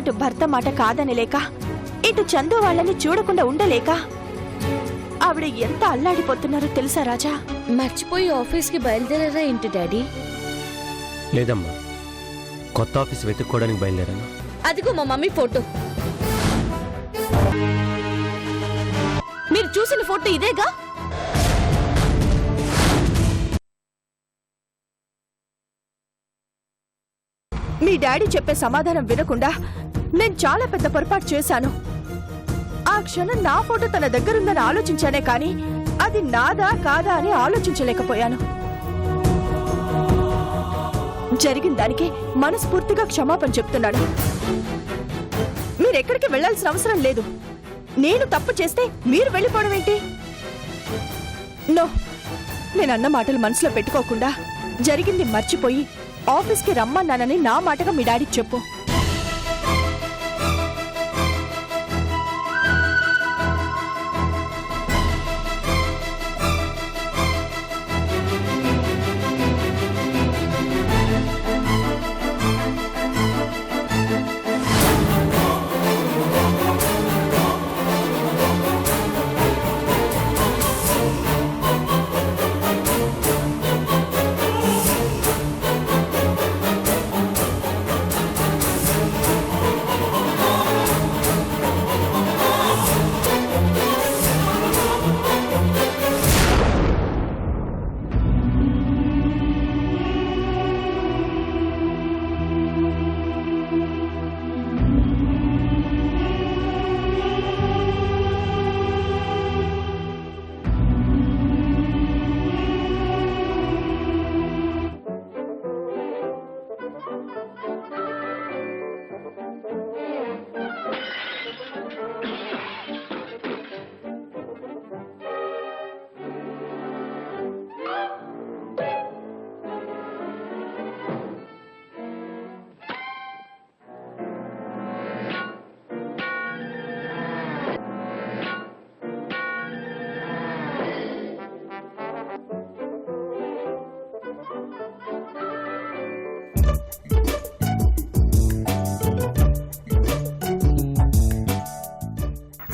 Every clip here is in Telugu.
అటు భర్త మాట కాదనలేక ఇటు చందు వాళ్ళని చూడకుండా ఉండలేక ఆవిడ ఎంత అల్లాడిపోతున్నారో తెలుసా రాజా? మర్చిపోయి ఆఫీస్కి బయలుదేరారా ఏంటి డాడీ? లేదమ్మా, కొత్త ఆఫీస్ వెతుక్కోవడానికి బయలుదేరాను. అదిగో మా మమ్మీ ఫోటో. మీరు చూసిన ఫోటో ఇదేగా? మీ డాడీ చెప్పే సమాధానం వినకుండా నేను చాలా పెద్ద పొరపాటు చేశాను. ఆ క్షణం నా ఫోటో తన దగ్గరుందని ఆలోచించానే కానీ అది నాదా కాదా అని ఆలోచించలేకపోయాను. జరిగిన దానికి మనస్ఫూర్తిగా క్షమాపణ చెప్తున్నాను. మీరెక్కడికి వెళ్లాల్సిన అవసరం లేదు. నేను తప్పు చేస్తే మీరు వెళ్ళిపోవడం ఏంటి? నో, నేనన్న మాటలు మనసులో పెట్టుకోకుండా జరిగింది మర్చిపోయి ఆఫీస్కి రమ్మన్నానని నా మాటగా మీ డాడీకి చెప్పు.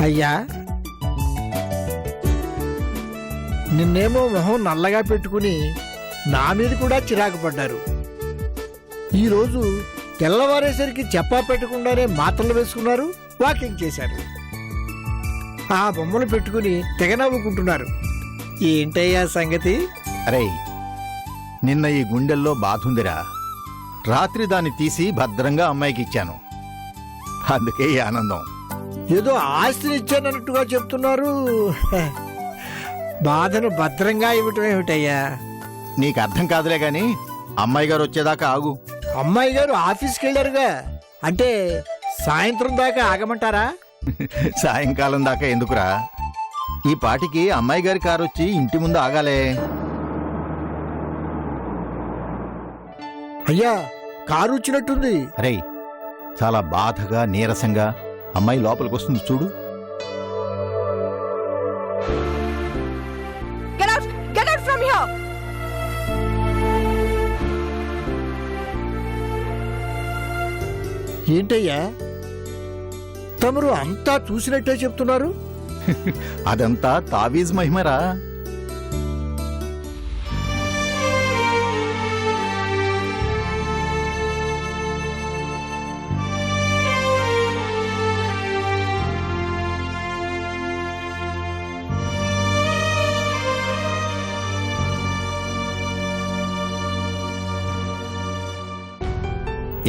అయ్యా, నిన్నేమో మొహం నల్లగా పెట్టుకుని నా మీద కూడా చిరాకు పడ్డారు. ఈరోజు తెల్లవారేసరికి చెప్పా పెట్టకుండానే మాత్రలు వేసుకున్నారు, వాకింగ్ చేశారు. ఆ బొమ్మలు పెట్టుకుని తెగ నవ్వుకుంటున్నారు. ఏంటయ్యా సంగతి? అరే, నిన్న ఈ గుండెల్లో బాధుందిరా. రాత్రి దాన్ని తీసి భద్రంగా అమ్మాయికి ఇచ్చాను. అందుకే ఈ ఆనందం. ఏదో ఆస్తిని ఇచ్చానన్నట్టుగా చెప్తున్నారు. బాధను భద్రంగా ఇవ్వటం ఏమిటయ్యా? నీకు అర్థం కాదులే గాని అమ్మాయి గారు వచ్చేదాకా ఆగు. అమ్మాయి గారు ఆఫీస్కి వెళ్ళారుగా, అంటే సాయంత్రం దాకా ఆగమంటారా? సాయంకాలం దాకా ఎందుకురా? ఈ పాటికి అమ్మాయి గారి కారు వచ్చి ఇంటి ముందు ఆగాలే. అయ్యా, కారు వచ్చినట్టుంది. అరే, చాలా బాధగా నీరసంగా అమ్మాయి లోపలికి వస్తుంది చూడు. Get out from here! ఏంటయ్యా, తమరు అంతా చూసినట్టే చెప్తున్నారు? అదంతా తావీజ్ మహిమరా.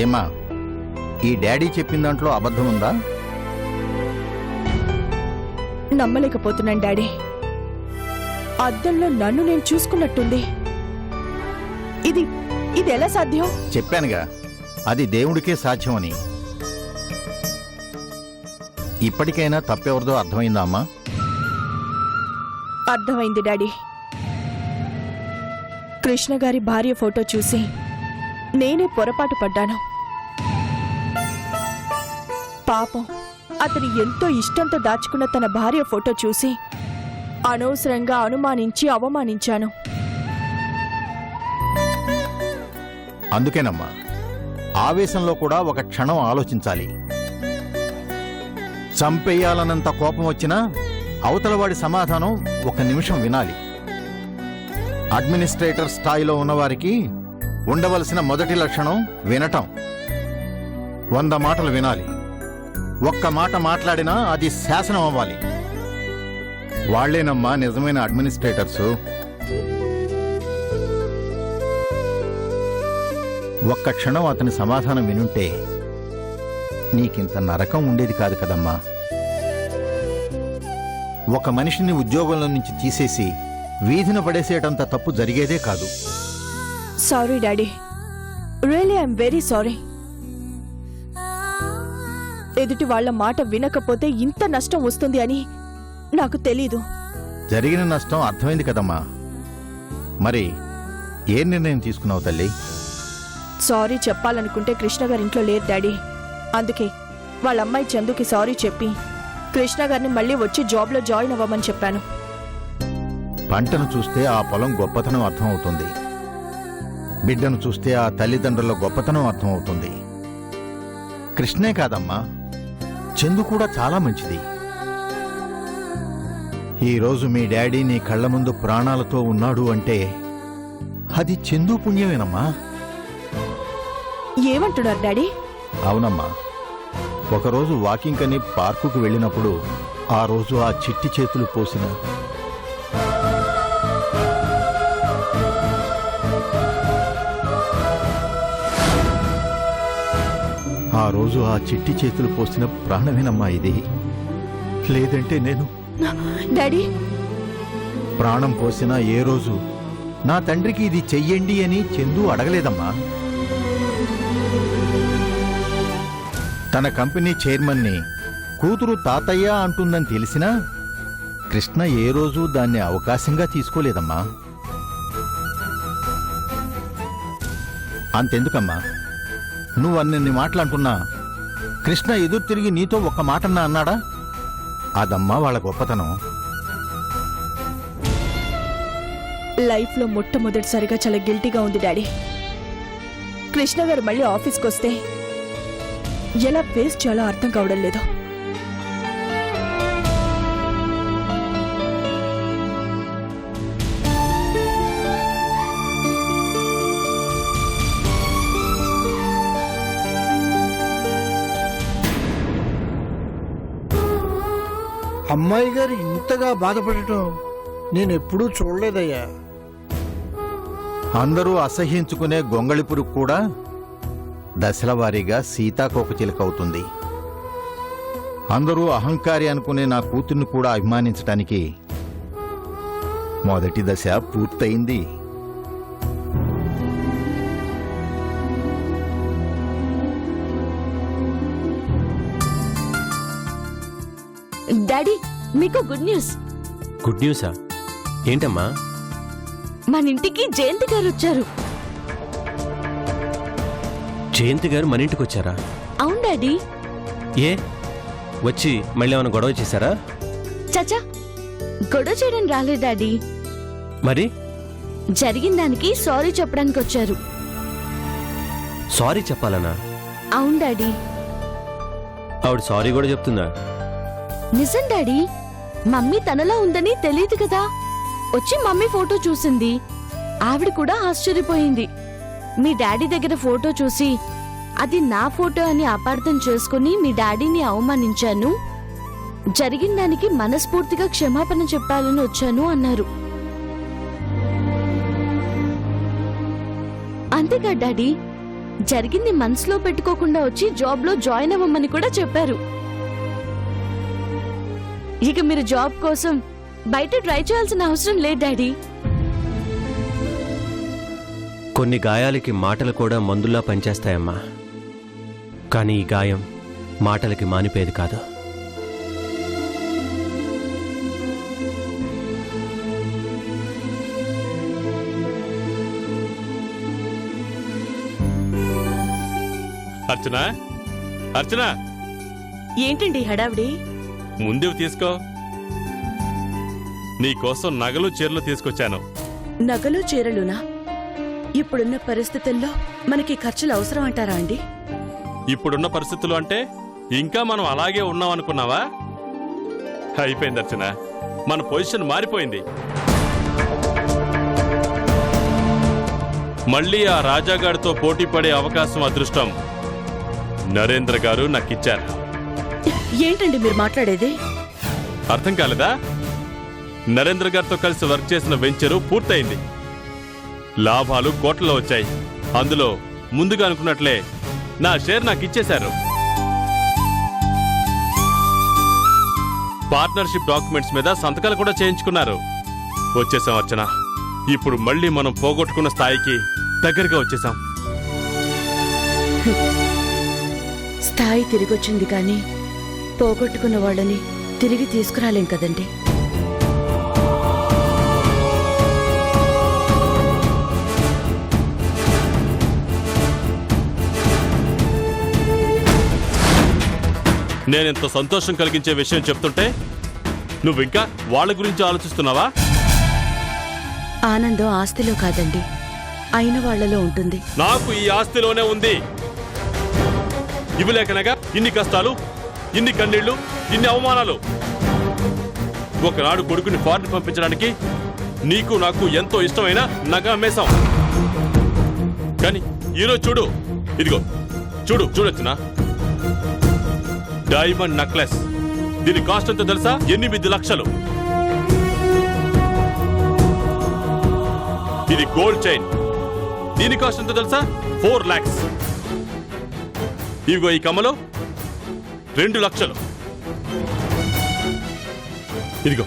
ఏమా, ఈ డాడీ చెప్పిన దాంట్లో అబద్ధం ఉందా? నమ్మలేకపోతున్నాను డాడీ. అద్దంలో నన్ను నేను చూసుకున్నట్టుంది. ఇది ఇది ఎలా సాధ్యం? చెప్పానుగా, అది దేవుడికే సాధ్యమని. ఇప్పటికైనా తప్పెవరిదో అర్థమైందా అమ్మా? అర్థమైంది డాడీ. కృష్ణ గారి భార్య ఫోటో చూసి నేనే పొరపాటు పడ్డాను. పాపం, అతని ఎంతో ఇష్టంతో దాచుకున్న తన భార్య ఫోటో చూసి అనవసరంగా అనుమానించి అవమానించాను. అందుకేనమ్మా, ఆవేశంలో కూడా ఒక క్షణం ఆలోచించాలి. చంపేయాలన్నంత కోపం వచ్చినా అవతలవాడి సమాధానం ఒక నిమిషం వినాలి. అడ్మినిస్ట్రేటర్ స్థాయిలో ఉన్నవారికి ఉండవలసిన మొదటి లక్షణం వినటం. 100 మాటలు వినాలి. ఒక్క మాట మాట్లాడినా అది శాసనం అవ్వాలి. వాళ్లేనమ్మా నిజమైన అడ్మినిస్ట్రేటర్సు. ఒక్క క్షణం అతని సమాధానం వినుంటే నీకింత నరకం ఉండేది కాదు కదమ్మా. ఒక మనిషిని ఉద్యోగంలో నుంచి తీసేసి వీధిన పడేసేటంత తప్పు జరిగేదే కాదు. Sorry daddy, really I'm very sorry. ఎదుటి వాళ్ల మాట వినకపోతే ఇంత నష్టం వస్తుంది అని నాకు తెలీదు. జరిగిన నష్టం అర్థమైంది కదమ్మా. మరి ఏ నిర్ణయం తీసుకున్నావు తల్లి? సారీ చెప్పాలనుకుంటే కృష్ణ గారి ఇంట్లో లేరు డాడీ. అందుకే వాళ్ళ అమ్మాయి చందుకి సారీ చెప్పి కృష్ణ గారిని మళ్ళీ వచ్చి జాబ్లో జాయిన్ అవ్వమని చెప్పాను. పంటను చూస్తే ఆ పొలం గొప్పతనం అర్థమవుతుంది. బిడ్డను చూస్తే ఆ తల్లిదండ్రుల గొప్పతనం అర్థమవుతుంది. కృష్ణే కాదమ్మా, చందు కూడా చాలా మంచిది. ఈరోజు మీ డాడీ నీ కళ్ళ ముందు ప్రాణాలతో ఉన్నాడు అంటే అది చందు పుణ్యమేనమ్మా. ఏమంటున్నారు డాడీ? అవునమ్మా, ఒకరోజు వాకింగ్ అని పార్కుకు వెళ్ళినప్పుడు ఆ రోజు ఆ చిట్టి చేతులు పోసిన ప్రాణమేనమ్మా ఇది. లేదంటే నేను డాడీ, ప్రాణం పోసిన ఏ రోజు నా తండ్రికి ఇది చెయ్యండి అని చందు అడగలేదమ్మా. తన కంపెనీ చైర్మన్ని కూతురు తాతయ్య అంటుందని తెలిసినా కృష్ణ ఏ రోజు దాన్ని అవకాశంగా తీసుకోలేదమ్మా. అంతెందుకమ్మా, నువ్వు అన్ని మాటలంటున్నా కృష్ణ ఎదురు తిరిగి నీతో ఒక్క మాటన్నా అన్నాడా? అదమ్మా వాళ్ళ గొప్పతనం. లైఫ్లో మొట్టమొదటిసారిగా చాలా గిల్టీగా ఉంది డాడీ. కృష్ణ గారు మళ్ళీ ఆఫీస్కి వస్తే ఎలా ఫేస్ చేయాలో అర్థం కావడం లేదు. అమ్మాయి గారు ఇంతగా బాధపడటం నేనెప్పుడూ చూడలేదయ్యా. అందరూ అసహ్యించుకునే గొంగళిపురుగు కూడా దశలవారీగా సీతాకోకచిలుకవుతుంది. అందరూ అహంకారి అనుకునే నా కూతుర్ని కూడా అభిమానించటానికి మొదటి దశ పూర్తయింది. డాడీ, మీకు గుడ్ న్యూస్. గుడ్ న్యూసా? ఏంటమ్మా? మన ఇంటికి జయంతి గారు వచ్చారు. జయంతి గారు మన ఇంటికి వచ్చారా? అవును డాడీ. ఏ వచ్చి మళ్ళీ ఏమైనా గొడవ చేశారా? చచా, గొడవ చేయడం రాలేదు డాడీ. మరి జరిగిన దానికి సారీ చెప్పడానికి వచ్చారు. సారీ చెప్పాలనా? అవును డాడీ. ఆవిడ సారీ కూడా చెప్తుందా? నిజం డాడీ. మమ్మీ తనలా ఉందని తెలియదు కదా. వచ్చి మమ్మీ ఫోటో చూసింది. ఆవిడ కూడా ఆశ్చర్యపోయింది. మీ డాడీ దగ్గర ఫోటో చూసి అది నా ఫోటో అని అపార్థం చేసుకుని మీ డాడీని అవమానించాను, జరిగిన దానికి మనస్ఫూర్తిగా క్షమాపణ చెప్పాలని వచ్చాను అన్నారు. అంతేగా డాడీ, జరిగింది మనసులో పెట్టుకోకుండా వచ్చి జాబ్లో జాయిన్ అవ్వమని కూడా చెప్పారు. ఇక మీరు జాబ్ కోసం బయట ట్రై చేయాల్సిన అవసరం లేదు డాడీ. కొన్ని గాయాలకి మాటలు కూడా మందుల్లా పనిచేస్తాయమ్మా. కానీ ఈ గాయం మాటలకి మానిపోయేది కాదు. అర్చన, అర్చన, ఏంటండి హడావిడి? ముందువి తీసుకో. నీకోసం నగలు చీరలు తీసుకొచ్చాను. నగలు చీరలునా? ఇప్పుడున్న పరిస్థితుల్లో మనకి ఖర్చులు అవసరం అంటారా అండి? ఇప్పుడున్న పరిస్థితులు అంటే ఇంకా మనం అలాగే ఉన్నాం అనుకున్నావా? అయిపోయింది అర్చన, మన పొజిషన్ మారిపోయింది. మళ్ళీ ఆ రాజాగాడితో పోటీ పడే అవకాశం, అదృష్టం నరేంద్ర గారు నాకిచ్చారు. ఏంటండి మీరు మాట్లాడేది? అర్థం కాలేదా? నరేంద్ర గారితో కలిసి వర్క్ చేసిన వెంచరు పూర్తయింది. లాభాలు కోట్లలో వచ్చాయి. అందులో ముందుగా అనుకున్నట్లే నా షేర్ నాకు ఇచ్చేశారు. పార్ట్నర్షిప్ డాక్యుమెంట్స్ మీద సంతకాలు కూడా చేయించుకున్నారు. వచ్చేసాం అర్చన. ఇప్పుడు మళ్ళీ మనం పోగొట్టుకున్న స్థాయికి దగ్గరగా వచ్చేసాం. స్థాయి తిరిగొచ్చింది కానీ పోగొట్టుకున్న వాళ్ళని తిరిగి తీసుకురాలేం కదండి. నేనెంత సంతోషం కలిగించే విషయం చెప్తుంటే నువ్వింకా వాళ్ళ గురించి ఆలోచిస్తున్నావా? ఆనందం ఆస్తిలో కాదండి, అయిన వాళ్లలో ఉంటుంది. నాకు ఈ ఆస్తిలోనే ఉంది. ఇవి లేకనగా ఇన్ని కష్టాలు, ఇన్ని కన్నీళ్లు, ఇన్ని అవమానాలు. ఒకనాడు కొడుకుని ఫారెన్ పంపించడానికి నీకు నాకు ఎంతో ఇష్టమైన నగ అమ్మేశాం. కానీ ఈరోజు చూడు, ఇదిగో చూడొచ్చునా, డైమండ్ నెక్లెస్. దీని కాస్ట్ ఎంతో తెలుసా? 8 లక్షలు. ఇది గోల్డ్ చైన్. దీని కాస్ట్ ఎంతో తెలుసా? 4 lakhs. ఇవిగో ఈ కమ్మలో 2 లక్షలు. ఇదిగో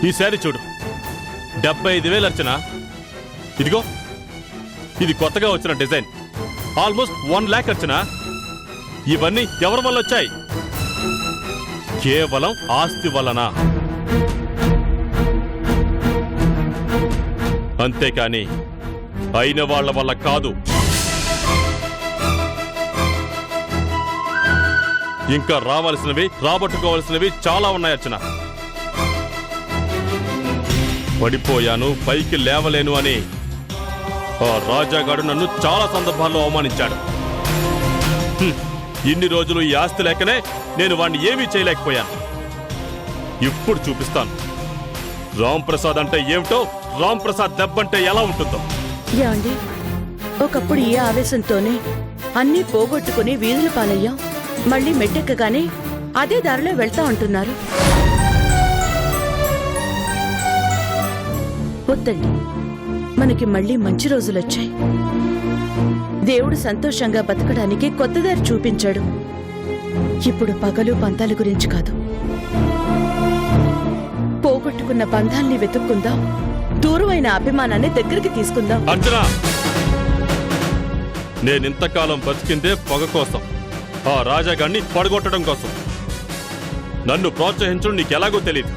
ఈ శారీ చూడు, 75,000 అర్చన. ఇదిగో ఇది కొత్తగా వచ్చిన డిజైన్, ఆల్మోస్ట్ 1 lakh అర్చన. ఇవన్నీ ఎవరి వల్ల వచ్చాయి? కేవలం ఆస్తి వలన. అంతేకాని అయిన వాళ్ల వల్ల కాదు. ఇంకా రావాల్సినవి, రాబట్టుకోవాల్సినవి చాలా ఉన్నాయి అర్చన. పడిపోయాను, పైకి లేవలేను అని ఆ రాజాగాడు నన్ను చాలా సందర్భాల్లో అవమానించాడు. ఇన్ని రోజులు ఈ ఆస్తి లేకనే నేను వాణ్ణి ఏమీ చేయలేకపోయాను. ఇప్పుడు చూపిస్తాను రామ్ ప్రసాద్ అంటే ఏమిటో, రామ్ ప్రసాద్ దెబ్బంటే ఎలా ఉంటుందో. ఏమండి, ఒకప్పుడు ఈ ఆవేశంతోనే అన్నీ పోగొట్టుకుని వీధుల పాలయ్యాం. మళ్ళీ మెట్టెక్కగానే అదే దారిలో వెళ్తా అంటున్నారు. వద్దండి, మనకి మళ్ళీ మంచి రోజులొచ్చాయి. దేవుడు సంతోషంగా బతకడానికి కొత్త దారి చూపించాడు. ఇప్పుడు పగలు పంతాల గురించి కాదు, పోగొట్టుకున్న బంధాల్ని వెతుక్కుందాం, దూరమైన అభిమానాన్ని దగ్గరికి తీసుకుందాం. అర్చన, నేనింతకాలం బతికిందే పొగ కోసం, ఆ రాజాగాన్ని పడగొట్టడం కోసం. నన్ను ప్రోత్సహించడం నీకెలాగో తెలియదు.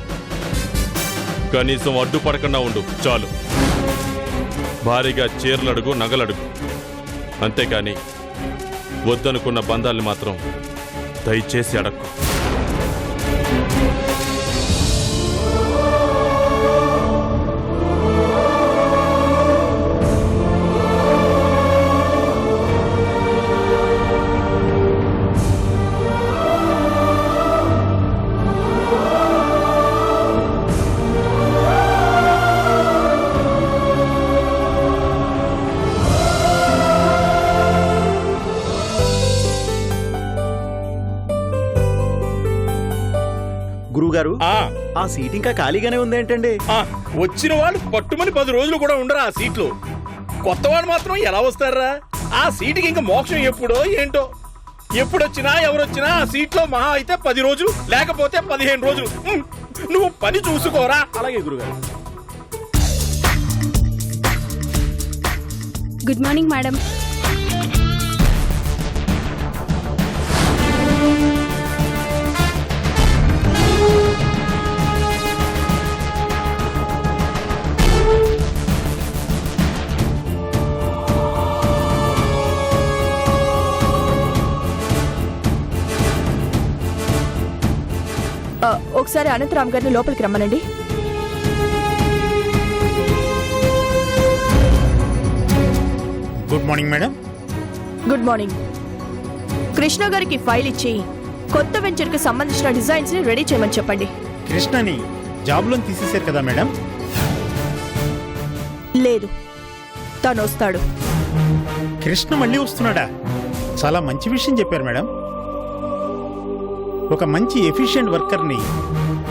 కనీసం అడ్డుపడకుండా ఉండు చాలు. భారీగా చీరలడుగు, నగలడుగు. అంతేకాని వద్దనుకున్న బంధాల్ని మాత్రం దయచేసి అడక్కు. గురువుగారు, ఆ సీట్ ఇంకా ఖాళీగానే ఉందేంటండి? వచ్చిన వాళ్ళు పట్టుమని 10 రోజులు కూడా ఉండరు ఆ సీట్లు. కొత్త వాళ్ళు మాత్రం ఎలా వస్తారా? ఆ సీటుకి ఇంకా మోక్షం ఎప్పుడో ఏంటో. ఎప్పుడొచ్చినా ఎవరొచ్చినా ఆ సీట్లో మహా అయితే 10 రోజులు, లేకపోతే 15 రోజులు. నువ్వు పని చూసుకోరా. అలాగే గురుగారు. Good morning madam. ఒకసారి అనంతరామ్ గారిని లోపలికి రమ్మనండి. Good morning madam. Good morning. Krishna గారికి ఫైల్ ఇచ్చి కొత్త వెంచర్కి సంబంధించిన డిజైన్స్ ని రెడీ చేయమని చెప్పండి. కృష్ణని జాబ్లో తీసేశారు కదా మేడం? లేదు, తను వస్తాడు. కృష్ణ మళ్ళీ వస్తున్నాడా? చాలా మంచి విషయం చెప్పారు మేడం. ఒక మంచి ఎఫిషియెంట్ వర్కర్ని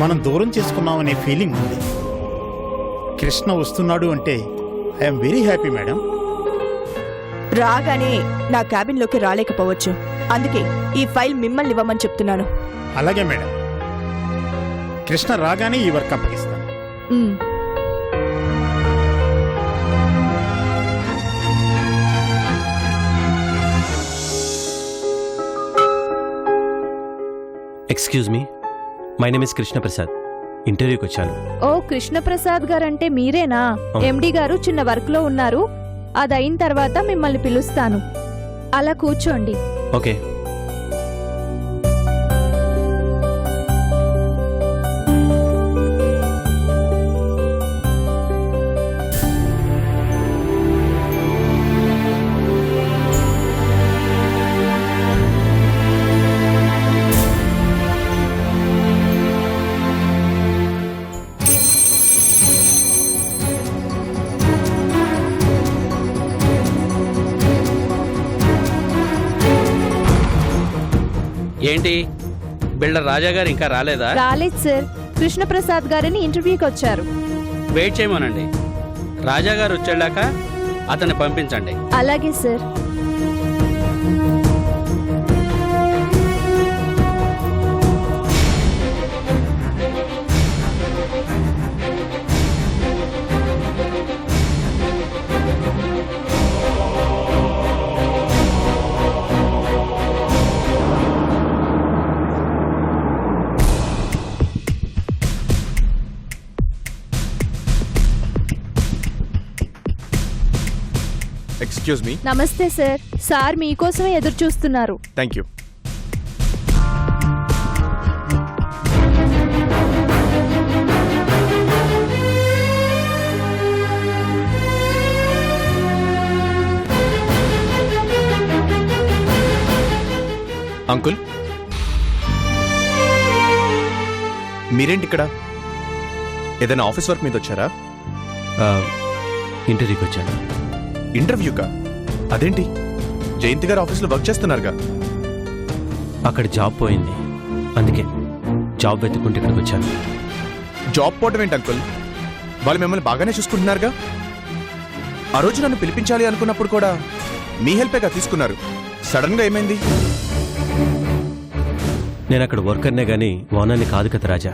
మనం దూరం చేసుకున్నామనే ఫీలింగ్ ఉంది. కృష్ణ వస్తున్నాడు అంటే ఐఎమ్ వెరీ హ్యాపీ మేడం. రాగానే నా క్యాబిన్లోకి రాలేకపోవచ్చు, అందుకే ఈ ఫైల్ మిమ్మల్ని ఇవ్వమని చెప్తున్నాను. అలాగే మేడం, కృష్ణ రాగానే ఈ వర్క్ అప్పగిస్తాను. Hmm. Excuse me, my name is Krishna Prasad. ఇంటర్వ్యూకి వచ్చాను. ఓ కృష్ణప్రసాద్ గారంటే మీరేనా? ఎండి గారు చిన్న వర్క్ లో ఉన్నారు, అది అయిన తర్వాత మిమ్మల్ని పిలుస్తాను. అలా కూర్చోండి. ఓకే. ఏంటి, బిల్డర్ రాజా గారు ఇంకా రాలేదా? రాలేదు సార్, కృష్ణప్రసాద్ గారిని ఇంటర్వ్యూకి వచ్చారు. వెయిట్ చేయమనండి. రాజా గారు వచ్చాక అతన్ని పంపించండి. అలాగే సార్. Excuse me. నమస్తే సార్, సార్ మీకోసమే ఎదురు చూస్తున్నారు. Thank you. అంకుల్, మీరేంటి ఇక్కడ? ఏదైనా ఆఫీస్ వర్క్ మీద వచ్చారా? ఇంటర్వ్యూకి వచ్చాను. ఇంటర్వ్యూకా? అదేంటి, జయంతి గారు ఆఫీస్లో వర్క్ చేస్తున్నారుగా? అక్కడ జాబ్ పోయింది, అందుకే జాబ్ వెతుక్కుంటే ఇక్కడికి వచ్చాను. జాబ్ పోవడం ఏంటి అంకుల్? వాళ్ళు మిమ్మల్ని బాగానే చూసుకుంటున్నారుగా. ఆ రోజు నన్ను పిలిపించాలి అనుకున్నప్పుడు కూడా మీ హెల్పేగా తీసుకున్నారు. సడన్గా ఏమైంది? నేను అక్కడ వర్కర్నే గానీ ఓనర్ని కాదు కదా రాజా.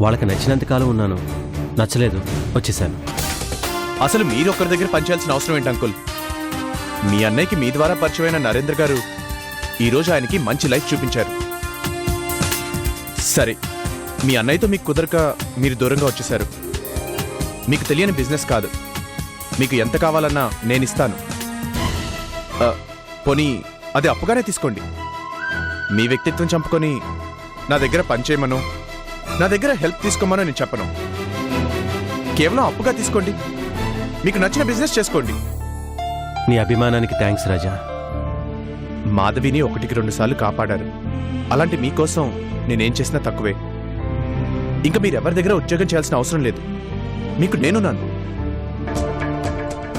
వాళ్ళకి నచ్చినంతకాలం ఉన్నాను, నచ్చలేదు వచ్చేసాను. అసలు మీరు ఒకరి దగ్గర పనిచేయాల్సిన అవసరం ఏంటి అంకుల్? మీ అన్నయ్యకి మీ ద్వారా పరిచయమైన నరేంద్ర గారు ఈరోజు ఆయనకి మంచి లైఫ్ చూపించారు. సరే, మీ అన్నయ్యతో మీకు కుదరక మీరు దూరంగా వచ్చేశారు. మీకు తెలియని బిజినెస్ కాదు, మీకు ఎంత కావాలన్నా నేను ఇస్తాను. పోనీ అది అప్పుగానే తీసుకోండి. మీ వ్యక్తిత్వం చంపుకొని నా దగ్గర పనిచేయమను, నా దగ్గర హెల్ప్ తీసుకోమనో నేను చెప్పను. కేవలం అప్పుగా తీసుకోండి, మీకు నచ్చిన బిజినెస్ చేసుకోండి. నీ అభిమానానికి థ్యాంక్స్ రాజా. మాధవిని 1-2 సార్లు కాపాడారు. అలాంటి మీకోసం నేనేం చేసినా తక్కువే. ఇంకా మీరెవరి దగ్గర ఉద్యోగం చేయాల్సిన అవసరం లేదు, మీకు నేనున్నాను.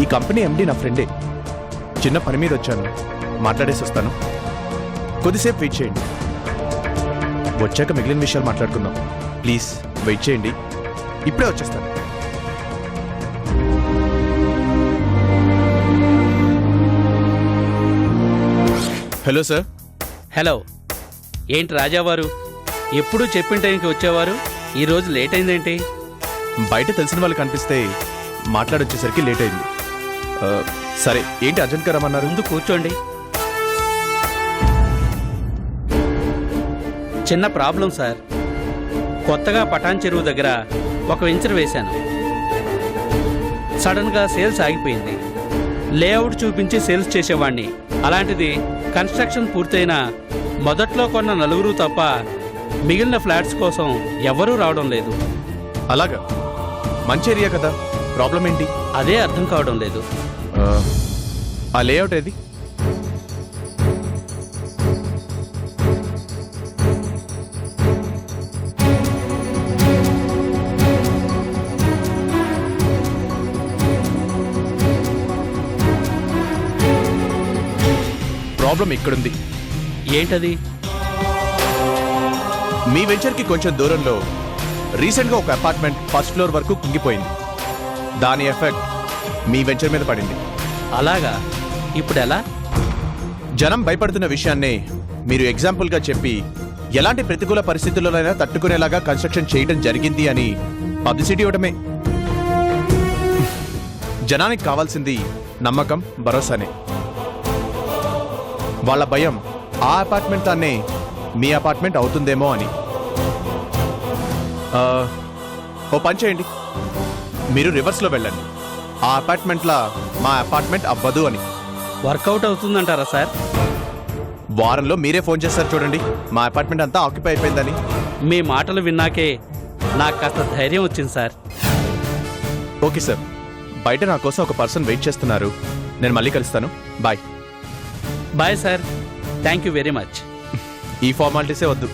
ఈ కంపెనీ ఎండి నా ఫ్రెండే. చిన్న పని మీద వచ్చాను, మాట్లాడేసి వస్తాను. కొద్దిసేపు వెయిట్ చేయండి, వచ్చాక మిగిలిన విషయాలు మాట్లాడుకుందాం. ప్లీజ్ వెయిట్ చేయండి, ఇప్పుడే వచ్చేస్తాను. Hello sir. హలో. ఏంటి రాజావారు, ఎప్పుడూ చెప్పిన టైంకి వచ్చేవారు, ఈరోజు లేట్ అయిందేంటి? బయట తెలిసిన వాళ్ళు కనిపిస్తే మాట్లాడొచ్చేసరికి లేట్ అయింది. సరే, ఏంటి అర్జెంట్గా రమ్మన్నారు? ముందు కూర్చోండి. చిన్న ప్రాబ్లం సార్. కొత్తగా పటాన్ చెరువు దగ్గర ఒక వెంచర్ వేశాను. సడన్గా సేల్స్ ఆగిపోయింది. లేఅవుట్ చూపించి సేల్స్ చేసేవాడిని. అలాంటిది కన్స్ట్రక్షన్ పూర్తయిన మొదట్లో కొన్న 4 తప్ప మిగిలిన ఫ్లాట్స్ కోసం ఎవరూ రావడం లేదు. అలాగా? మంచి ఏరియా కదా, ప్రాబ్లం ఏంటి? అదే అర్థం కావడం లేదు. ఆ లేఅవుట్ ఏది? ప్రాబ్లం ఇక్కడుంది. ఏంటది? మీ వెంచర్కి కొంచెం దూరంలో రీసెంట్గా ఒక అపార్ట్మెంట్ ఫస్ట్ ఫ్లోర్ వరకు కుంగిపోయింది. దాని ఎఫెక్ట్ మీ వెంచర్ మీద పడింది. అలాగా? ఇప్పుడు ఎలా? జనం భయపడుతున్న విషయాన్నే మీరు ఎగ్జాంపుల్గా చెప్పి ఎలాంటి ప్రతికూల పరిస్థితుల్లోనైనా తట్టుకునేలాగా కన్స్ట్రక్షన్ చేయడం జరిగింది అని పబ్లిసిటీ ఇవ్వడమే. జనానికి కావాల్సింది నమ్మకం, భరోసానే. వాళ్ళ భయం ఆ అపార్ట్మెంట్ తానే మీ అపార్ట్మెంట్ అవుతుందేమో అని. ఓ పని చేయండి, మీరు రివర్స్లో వెళ్ళండి. ఆ అపార్ట్మెంట్లా మా అపార్ట్మెంట్ అవ్వదు అని. వర్కౌట్ అవుతుందంటారా సార్? వారంలో మీరే ఫోన్ చేస్తారు చూడండి, మా అపార్ట్మెంట్ అంతా ఆక్యుపై అయిపోయిందని. మీ మాటలు విన్నాకే నాకు కాస్త ధైర్యం వచ్చింది సార్. ఓకే సార్, బయట నా కోసం ఒక పర్సన్ వెయిట్ చేస్తున్నారు. నేను మళ్ళీ కలుస్తాను. Bye. Bye sir, thank you very much. ఈ ఫార్మాలిటీసే వద్దు.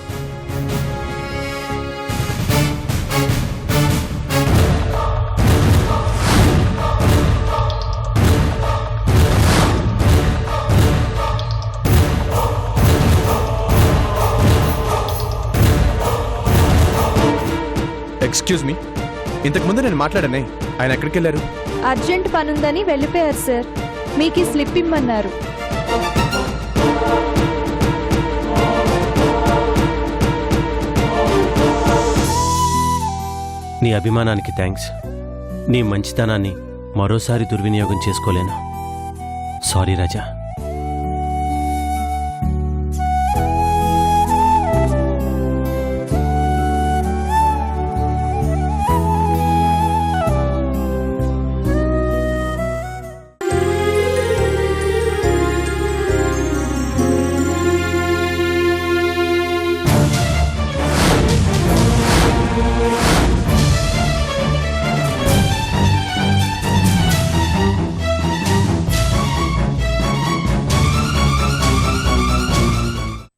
ఎక్స్క్యూజ్ మీ, ఇంతకు ముందు నేను మాట్లాడానే, ఆయన ఎక్కడికి వెళ్ళారు? అర్జెంట్ పనుందని వెళ్ళిపోయారు సార్. మీకు ఈ స్లిప్ ఇమ్మన్నారు. నీ అభిమానానికి థ్యాంక్స్. నీ మంచితనాన్ని మరోసారి దుర్వినియోగం చేసుకోలేను. సారీ రాజా.